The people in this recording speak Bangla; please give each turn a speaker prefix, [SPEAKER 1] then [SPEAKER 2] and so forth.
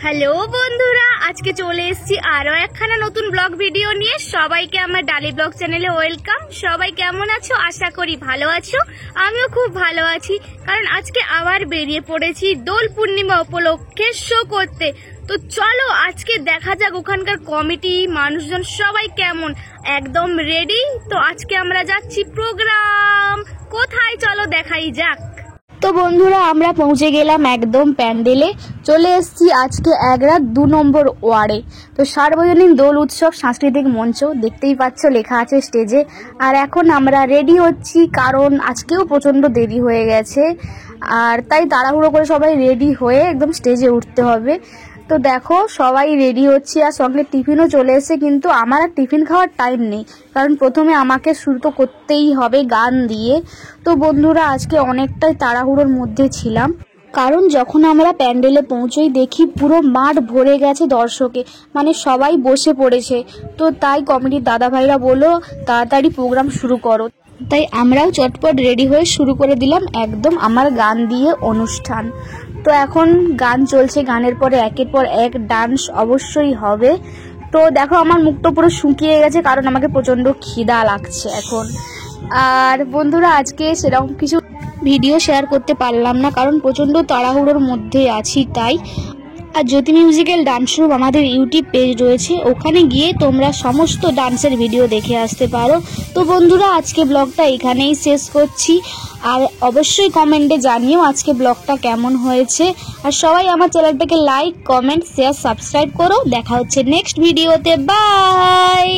[SPEAKER 1] হ্যালো বন্ধুরা, আজকে চলে এসেছি আরো একখানা নতুন ব্লগ ভিডিও নিয়ে। সবাইকে আমার ডালি ব্লগ চ্যানেলে ওয়েলকাম। সবাই কেমন আছো? আশা করি ভালো আছো। আমিও খুব ভালো আছি, কারণ আজকে আবার বেরিয়ে পড়েছি দোল পূর্ণিমা উপলক্ষে শো করতে। তো চলো আজকে দেখা যাক ওখানকার কমিটি মানুষজন সবাই কেমন, একদম রেডি। তো আজকে আমরা যাচ্ছি প্রোগ্রাম কোথায়, চলো দেখাই যাক। তো বন্ধুরা, আমরা পৌঁছে গেলাম একদম প্যান্ডেলে। চলে এসেছি আজকে 1-2 নম্বর ওয়ার্ডে। তো সার্বজনীন দোল উৎসব সাংস্কৃতিক মঞ্চ দেখতেই পাচ্ছ, লেখা আছে স্টেজে। আর এখন আমরা রেডি হচ্ছি, কারণ আজকেও প্রচণ্ড দেরি হয়ে গেছে, আর তাই তাড়াহুড়ো করে সবাই রেডি হয়ে একদম স্টেজে উঠতে হবে। তো দেখো সবাই রেডি হচ্ছি, আর সঙ্গে টিফিনও চলে এসেছে। কিন্তু আমার আর টিফিন খাওয়ার টাইম নেই, কারণ প্রথমে আমাকে শুরু তো করতেই হবে গান দিয়ে। তো বন্ধুরা, আজকে অনেকটাই তাড়াহুড়োর মধ্যে ছিলাম, কারণ যখন আমরা প্যান্ডেলে পৌঁছই দেখি পুরো মাঠ ভরে গেছে দর্শকে, মানে সবাই বসে পড়েছে। তো তাই কমিটির দাদা ভাইরা বললো তাড়াতাড়ি প্রোগ্রাম শুরু করো। তাই আমরাও চটপট রেডি হয়ে শুরু করে দিলাম একদম আমার গান দিয়ে অনুষ্ঠান। তো এখন গান চলছে, গানের পরে একের পর এক ডান্স অবশ্যই হবে। তো দেখো আমার মুখটা পুরো শুকিয়ে গেছে, কারণ আমাকে প্রচণ্ড খিদা লাগছে এখন। আর বন্ধুরা, আজকে সেরকম কিছু ভিডিও শেয়ার করতে পারলাম না, কারণ প্রচণ্ড তাড়াহুড়োর মধ্যে আছি তাই। আর জ্যোতি মিউজিক্যাল ডান্স রুম আমাদের ইউটিউব পেজ রয়েছে, ওখানে গিয়ে তোমরা সমস্ত ডান্সের ভিডিও দেখে আসতে পারো। তো বন্ধুরা, আজকে ব্লগটা এখানেই শেষ করছি। আর অবশ্যই কমেন্টে জানিও আজকে ব্লগটা কেমন হয়েছে। আর সবাই আমার চ্যানেলটাকে লাইক, কমেন্ট, শেয়ার, সাবস্ক্রাইব করো। দেখা হচ্ছে নেক্সট ভিডিওতে। বাই।